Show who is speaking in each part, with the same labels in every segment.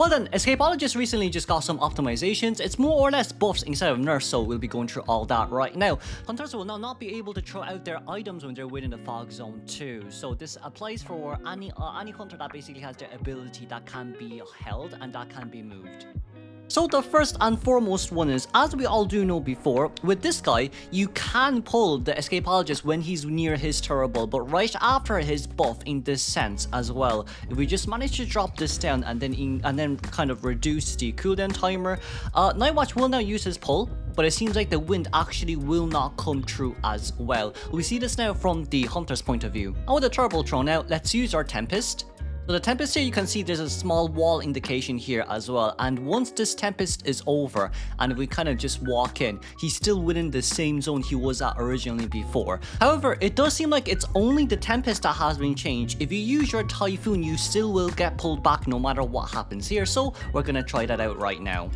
Speaker 1: Well then, Escapologist recently just got some optimizations. It's more or less buffs instead of nerfs, so we'll be going through all that right now. Hunters will now not be able to throw out their items when they're within the fog zone too. So this applies for any hunter that basically has their ability that can be held and that can be moved. So the first and foremost one is, as we all do know before, with this guy, you can pull the Escapologist when he's near his turbo, but right after his buff in this sense as well. If we just manage to drop this down and then kind of reduce the cooldown timer, Nightwatch will now use his pull, but it seems like the wind actually will not come through as well. We see this now from the hunter's point of view. And with the turbo thrown out, let's use our Tempest. So the Tempest here, you can see there's a small wall indication here as well, and once this Tempest is over and if we kind of just walk in, he's still within the same zone he was at originally before. However, it does seem like it's only the Tempest that has been changed. If you use your Typhoon, you still will get pulled back no matter what happens here, so we're gonna try that out right now.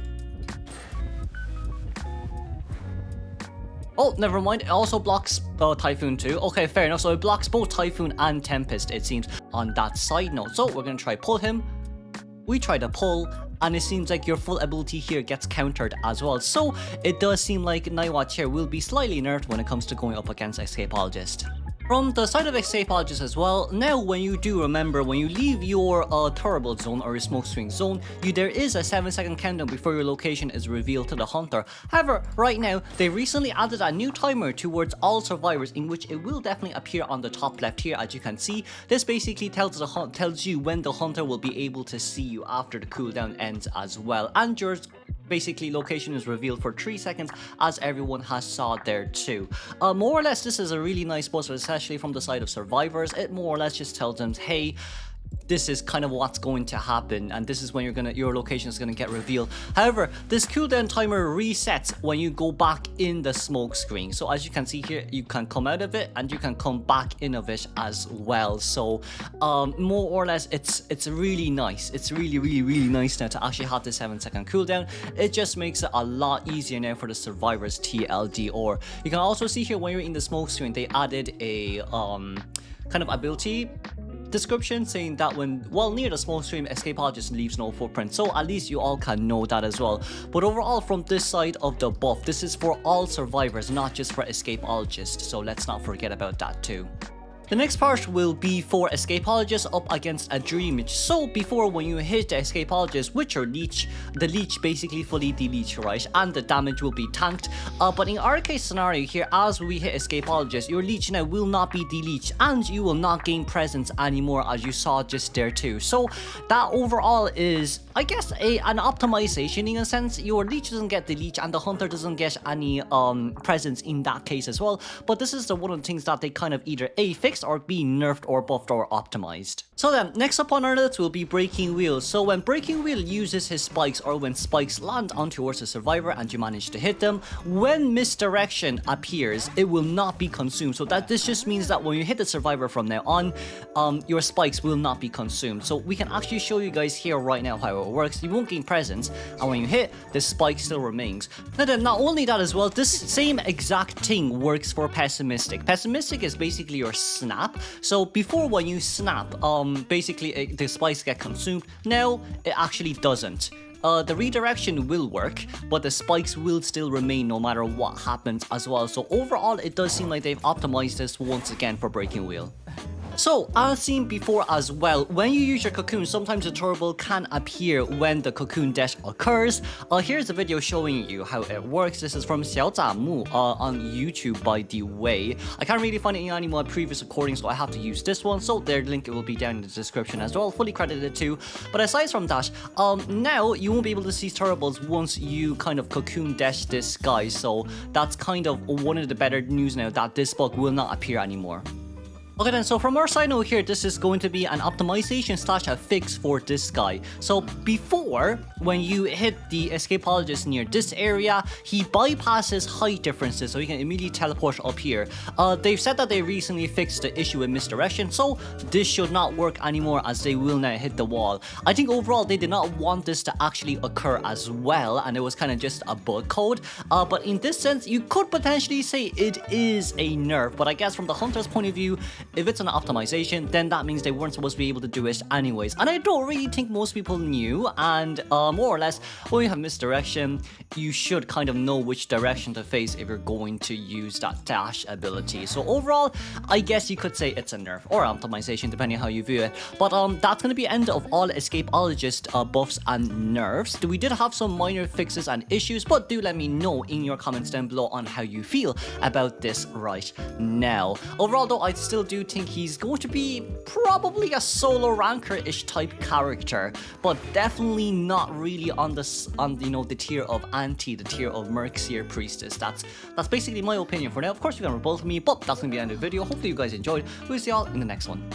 Speaker 1: Oh, never mind, it also blocks Typhoon too. Okay, fair enough, so it blocks both Typhoon and Tempest, it seems, on that side note. So we're gonna try pull him. We try to pull, and it seems like your full ability here gets countered as well. So it does seem like Nightwatch here will be slightly nerfed when it comes to going up against Escapologist. From the side of Escapologist as well, now when you do remember, when you leave your turbo zone or your smoke screen zone, there is a 7-second countdown before your location is revealed to the hunter. However, right now, they recently added a new timer towards all survivors in which it will definitely appear on the top left here, as you can see. This basically tells you when the hunter will be able to see you after the cooldown ends as well. And yours basically location is revealed for 3 seconds, as everyone has saw there too. More or less, this is a really nice boost, especially from the side of survivors. It more or less just tells them, hey, this is kind of what's going to happen, and this is when your location is going to get revealed. However, this cooldown timer resets when you go back in the smoke screen. So as you can see here, you can come out of it and you can come back in of it as well. So more or less, it's really nice. It's really nice now to actually have this 7-second cooldown. It just makes it a lot easier now for the survivors TLD. Or you can also see here when you're in the smoke screen, they added a kind of ability description saying that when near the smoke screen, Escapologist leaves no footprint, so at least you all can know that as well. But overall, from this side of the buff, this is for all survivors, not just for Escapologist, so let's not forget about that too. The next part will be for Escapologist up against a Dreamage. So before, when you hit the Escapologist with your leech, the leech basically fully deletes, right? And the damage will be tanked. But in our case scenario here, as we hit Escapologist, your leech now will not be deleted and you will not gain presence anymore, as you saw just there too. So that overall is, I guess, an optimization in a sense. Your leech doesn't get deleted and the hunter doesn't get any presence in that case as well. But this is one of the things that they kind of either fix or be nerfed or buffed or optimized. So then, next up on our list will be Breaking Wheel. So when Breaking Wheel uses his spikes, or when spikes land on towards the survivor and you manage to hit them, when misdirection appears, it will not be consumed. So this just means that when you hit the survivor from now on, your spikes will not be consumed. So we can actually show you guys here right now how it works. You won't gain presence, and when you hit, the spike still remains. Now then, not only that as well, this same exact thing works for Pessimistic. Pessimistic is basically your snap. So before, when you snap, basically the spikes get consumed. Now it actually doesn't. The redirection will work, but the spikes will still remain no matter what happens as well. So overall, it does seem like they've optimized this once again for Breaking Wheel. So, as seen before as well, when you use your cocoon, sometimes the turbo can appear when the cocoon dash occurs. Here's a video showing you how it works. This is from Xiaozamu on YouTube, by the way. I can't really find it in any of my previous recordings, so I have to use this one. So their link will be down in the description as well, fully credited too. But aside from that, now you won't be able to see turbos once you kind of cocoon dash this guy. So that's kind of one of the better news now, that this bug will not appear anymore. Okay then, so from our side note here, this is going to be an optimization / a fix for this guy. So before, when you hit the Escapologist near this area, he bypasses height differences, so he can immediately teleport up here. They've said that they recently fixed the issue with misdirection, so this should not work anymore, as they will now hit the wall. I think overall they did not want this to actually occur as well, and it was kind of just a bug code. But in this sense, you could potentially say it is a nerf, but I guess from the hunter's point of view, if it's an optimization, then that means they weren't supposed to be able to do it anyways. And I don't really think most people knew, and more or less, when you have misdirection, you should kind of know which direction to face if you're going to use that dash ability. So overall, I guess you could say it's a nerf or optimization, depending on how you view it. But that's going to be the end of all Escapologist buffs and nerfs. We did have some minor fixes and issues, but do let me know in your comments down below on how you feel about this right now. Overall though, I still do think he's going to be probably a solo ranker-ish type character, but definitely not really on the tier of Anti, the tier of Mercier Priestess. That's basically my opinion for now. Of course, you can rebut me, but that's going to be the end of the video. Hopefully you guys enjoyed. We'll see y'all in the next one.